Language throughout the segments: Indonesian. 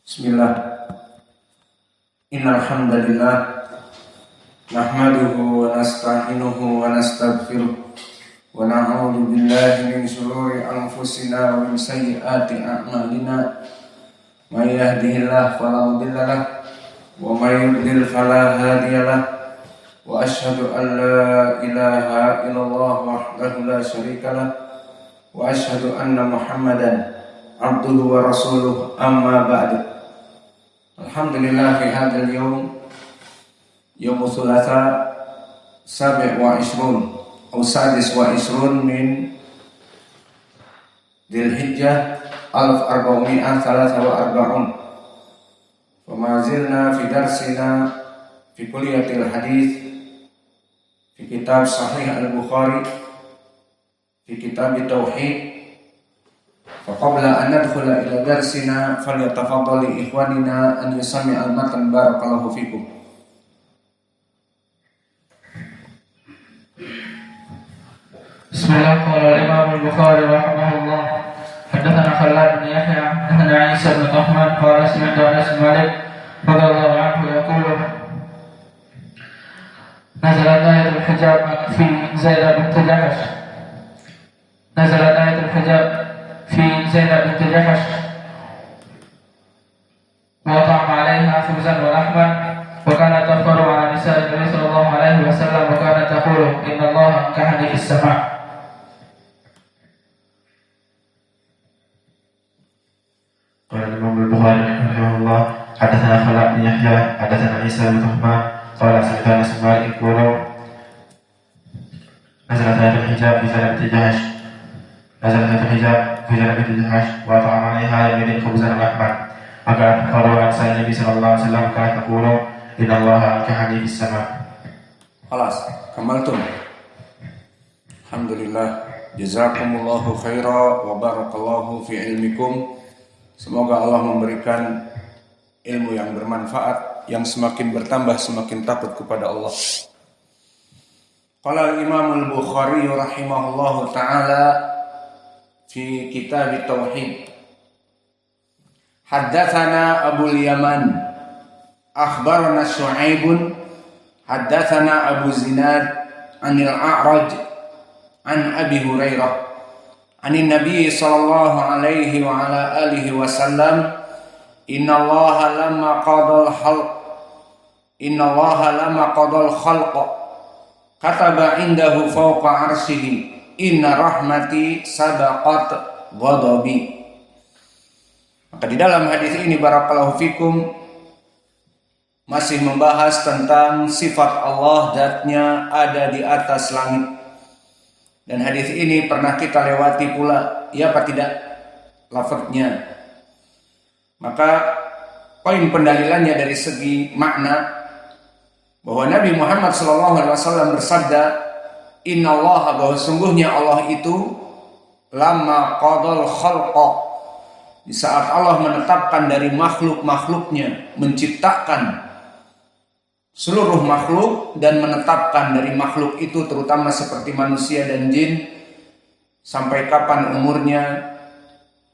Bismillah. Innal hamdalillah nahmaduhu wa nasta'inuhu wa nastaghfiruh wa na'udzu billahi min shururi anfusina wa min sayyiati a'malina. May yahdihillahu fala mudilla lahu wa may yudlil fala hadiya lahu. Wa asyhadu an la ilaha illallah wahdahu la syarika lahu wa asyhadu anna Muhammadan abduhu wa rasuluh, amma ba'du. Alhamdulillah fi hadzal yaum Thulatsa 27 atau 26 min Dzulhijjah 1443. Fama zilna fi darsina fi kulliyatil hadits fi kitab Sahih Al-Bukhari fi kitab Tauhid. Faqabla an nadkhula ila darsina falyatafaddali ikhwanina an yusami'al matan. Barakallahu fikum. Bismillah. Qala Imam Al-Bukhari rahimahullah, haddatsana Khalid bin Yahya, haddatsana Isa bin Uthman, qala sami'tu Anas bin Malik radhiyallahu anhu yaqulu nazalat ayatul hijab fi Zainab bint Jahsh. Nazalat ayatul hijab fi Zainab bint Jahsh wa ta'am 'alayha khubzan wa lahman wa kanat tafkharu 'ala nisa'i Nabi sallallahu alaihi wasallam wa kanat taqulu inna Allaha ankahani fis sama'. Qala Imam Al-Bukhari rahimahullah, haddatsana Khalid bin Yahya, haddatsana Isa bin Uthman, qala sami'tu Anas bin Malik yaqulu nazalat ayatul hijab fi Zainab bint Jahsh. Nazalat ayatul hijab fi Zainab bint Jahsh wa ta'am 'alayha yamin khubzan wa lahman. Maka kalau saya Nabi sallallahu alaihi wasallam kata taqulu inna Allaha ankahani fis sama'. Khalas, kamaltum. Alhamdulillah, jazakumullahu khaira wa barakallahu fi ilmikum. Semoga Allah memberikan ilmu yang bermanfaat, yang semakin bertambah semakin takut kepada Allah. Qala Imam Al-Bukhari rahimahullahu taala fi kitab Tauhid, haddatsana Abu Yaman akhbarana Syu'aib haddatsana Abu Zinad anil A'raj an Abi Hurairah anin Nabi sallallahu alaihi wa ala alihi wasallam innallaha lamma qadal khalq kataba indahu fawqa arsyihi inna rahmati sabaqat ghadabi. Maka di dalam hadis ini barakallahu fikum masih membahas tentang sifat Allah, zatnya ada di atas langit. Dan hadis ini pernah kita lewati pula, ya apa tidak, lafadznya. Maka poin pendalilannya dari segi makna bahwa Nabi Muhammad SAW bersabda, Inna Allah, bahwa sungguhnya Allah itu lama qadal khalqa, di saat Allah menetapkan dari makhluk-makhluknya, menciptakan seluruh makhluk dan menetapkan dari makhluk itu terutama seperti manusia dan jin sampai kapan umurnya,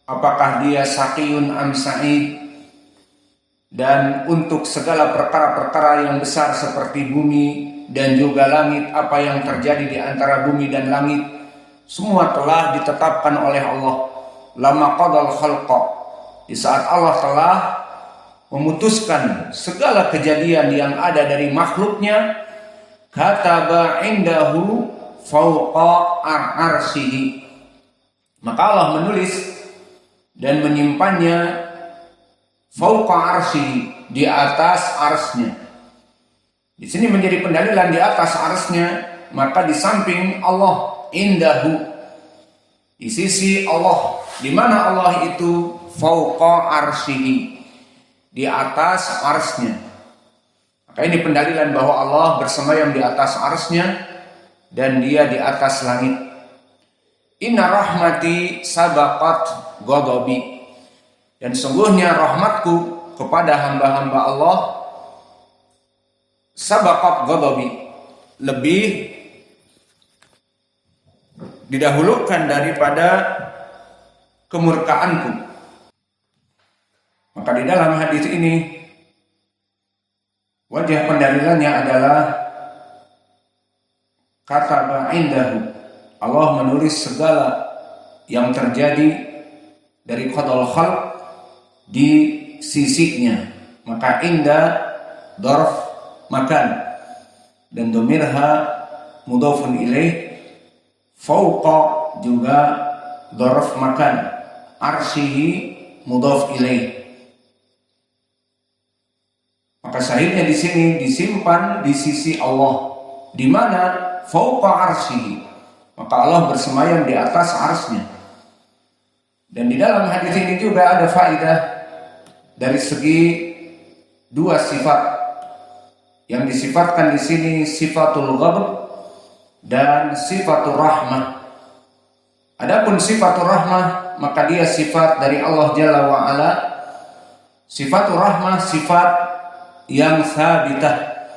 apakah dia saqiyun am sa'id, dan untuk segala perkara-perkara yang besar seperti bumi dan juga langit, apa yang terjadi di antara bumi dan langit, semua telah ditetapkan oleh Allah. Lama qadal khalqa, di saat Allah telah memutuskan segala kejadian yang ada dari makhluknya, kataba indahu fawqa arsyihi, maka Allah menulis dan menyimpannya fawqa arsyihi, di atas arsnya. Di sini menjadi pendalilan di atas arsnya, maka di samping Allah indahu, di sisi Allah, di mana Allah itu fawqa arsyihi, di atas arsnya. Maka ini pendalilan bahwa Allah bersemayam di atas arsnya dan dia di atas langit. Inna rahmati sabaqat ghadabi, dan sungguhnya rahmatku kepada hamba-hamba Allah sabaqat ghadabi, lebih didahulukan daripada kemurkaanku. Maka di dalam hadis ini wajah pendalilannya adalah kata indahu, Allah menulis segala yang terjadi dari qadal khalq di sisinya. Maka inda dorf makan, dan domirha mudhafun ilaih, fauqa juga dorf makan, arsyihi mudhaf ilaih. Maka sahihnya di sini disimpan di sisi Allah, di mana fauqa arsyihi, maka Allah bersemayam di atas arsy-Nya. Dan di dalam hadis ini juga ada faedah dari segi dua sifat yang disifatkan di sini, sifatul ghadab dan sifatul rahmah. Adapun sifatul rahmah, maka dia sifat dari Allah Jalla wa Ala. Sifatul rahmah sifat yang sabitah,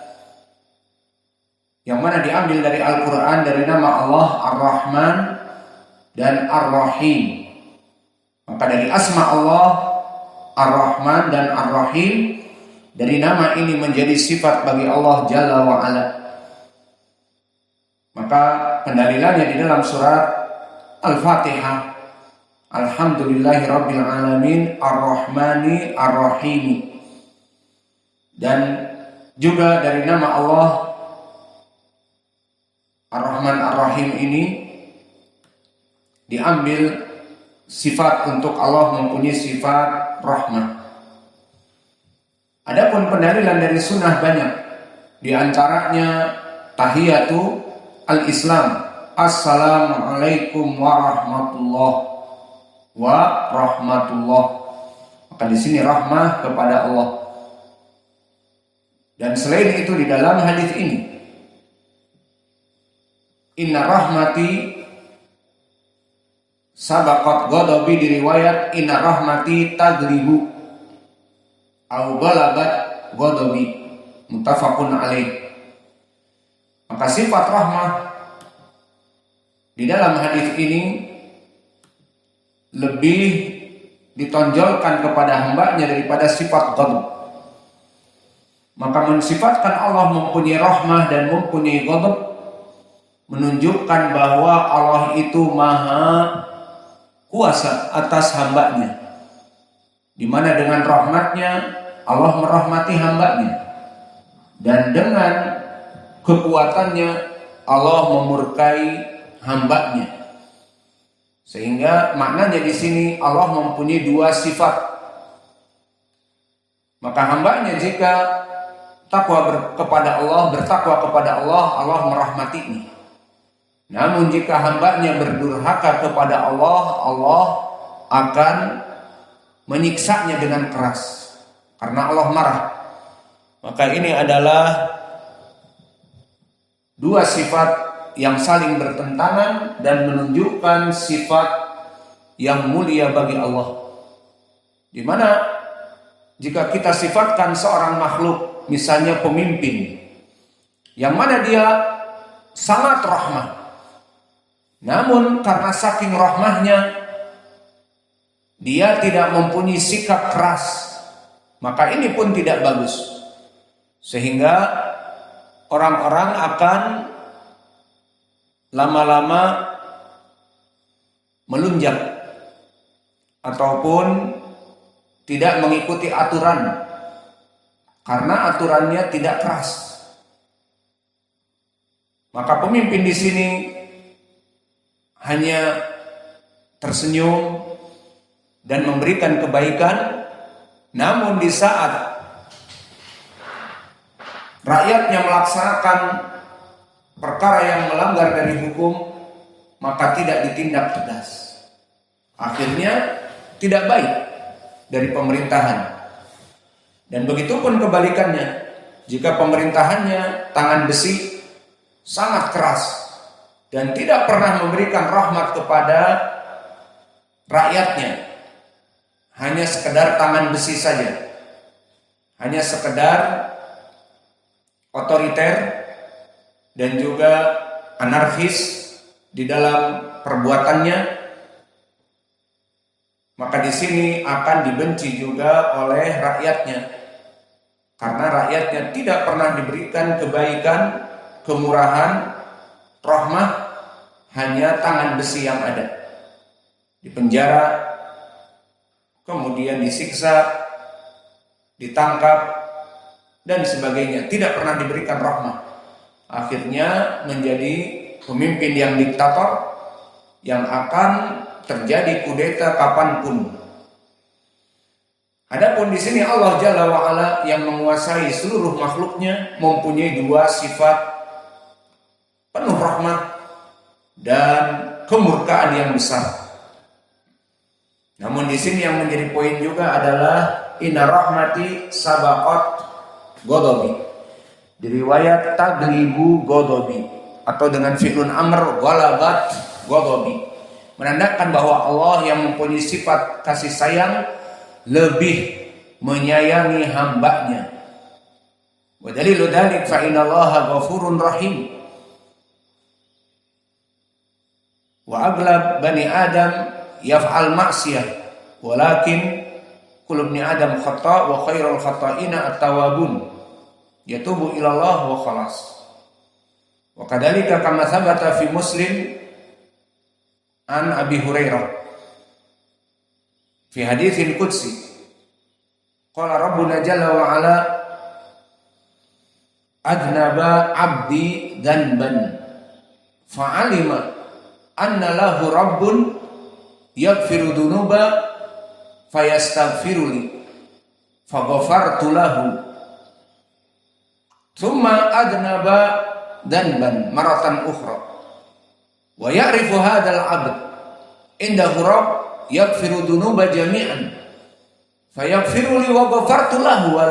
yang mana diambil dari Al-Quran, dari nama Allah Ar-Rahman dan Ar-Rahim. Maka dari asma Allah Ar-Rahman dan Ar-Rahim, dari nama ini menjadi sifat bagi Allah Jalla wa Ala. Maka pendalilannya di dalam surat Al-Fatihah, Alhamdulillahi Rabbil Alamin Ar-Rahmani Ar-Rahimi. Dan juga dari nama Allah Ar-Rahman Ar-Rahim ini diambil sifat untuk Allah mempunyai sifat rahmah. Adapun pendalilan dari sunnah banyak, di antaranya tahiyatu al-Islam, Assalamualaikum warahmatullahi wabarakatuh. Maka di sini rahmah kepada Allah. Dan selain itu di dalam hadis ini, inna rahmati sabaqat ghadabi, di riwayat inna rahmati taglibu au balagat ghadabi, muttafaqun alaih. Maka sifat rahmah di dalam hadis ini lebih ditonjolkan kepada hambanya daripada sifat ghadab. Maka mensifatkan Allah mempunyai rahmah dan mempunyai ghadab menunjukkan bahwa Allah itu maha kuasa atas hambanya, di mana dengan rahmatnya Allah merahmati hambanya, dan dengan kekuatannya Allah memurkai hambanya. Sehingga maknanya di sini Allah mempunyai dua sifat. Maka hambanya jika bertakwa kepada Allah, Allah merahmatinya. Namun jika hambanya berdurhaka kepada Allah, Allah akan menyiksanya dengan keras, karena Allah marah. Maka ini adalah dua sifat yang saling bertentangan dan menunjukkan sifat yang mulia bagi Allah. Di mana jika kita sifatkan seorang makhluk, misalnya pemimpin, yang mana dia sangat rahmah, namun karena saking rahmahnya dia tidak mempunyai sikap keras, maka ini pun tidak bagus. Sehingga orang-orang akan lama-lama melunjak ataupun tidak mengikuti aturan, karena aturannya tidak keras. Maka pemimpin di sini hanya tersenyum dan memberikan kebaikan, namun di saat rakyatnya melaksanakan perkara yang melanggar dari hukum, maka tidak ditindak tegas. Akhirnya tidak baik dari pemerintahan. Dan begitu pun kebalikannya, jika pemerintahannya tangan besi, sangat keras, dan tidak pernah memberikan rahmat kepada rakyatnya, hanya sekedar tangan besi saja, hanya sekedar otoriter dan juga anarkis di dalam perbuatannya, maka di sini akan dibenci juga oleh rakyatnya, karena rakyatnya tidak pernah diberikan kebaikan, kemurahan, rahmah, hanya tangan besi yang ada, dipenjara, kemudian disiksa, ditangkap, dan sebagainya, tidak pernah diberikan rahmah. Akhirnya menjadi pemimpin yang diktator, yang akan terjadi kudeta kapanpun. Adapun di sini Allah Jalla wa'ala yang menguasai seluruh makhluknya mempunyai dua sifat, penuh rahmat dan kemurkaan yang besar. Namun di sini yang menjadi poin juga adalah inna rahmati sabaqat ghadabi. Di riwayat taglibu ghadabi atau dengan fi'lun amr ghalabat ghadabi, menandakan bahwa Allah yang mempunyai sifat kasih sayang lebih menyayangi hambanya. Wa dalilu dzalik fa innallaha ghafurun rahim. Wa aglab bani Adam yaf'al ma'siyah walakin kullu ibni Adam khata' wa khairul khata'ina at-tawwabun yatubu ilallah wa khalas. Wa kadzalika kama thabata fi Muslim an Abi Hurairah fi haditsil qudsi qala rabbuna jalla wa ala adnaba abdi dhanban fa'alima anna lahu rabbun yaghfiru dhunuba fayastaghfiruli faghafartu lahu thumma adnaba dhanban maratan ukhra wa ya'rifu hadzal 'abd indahu rabb yaghfiru dhunuba jami'an fayaghfiru li wa ghafartu lahu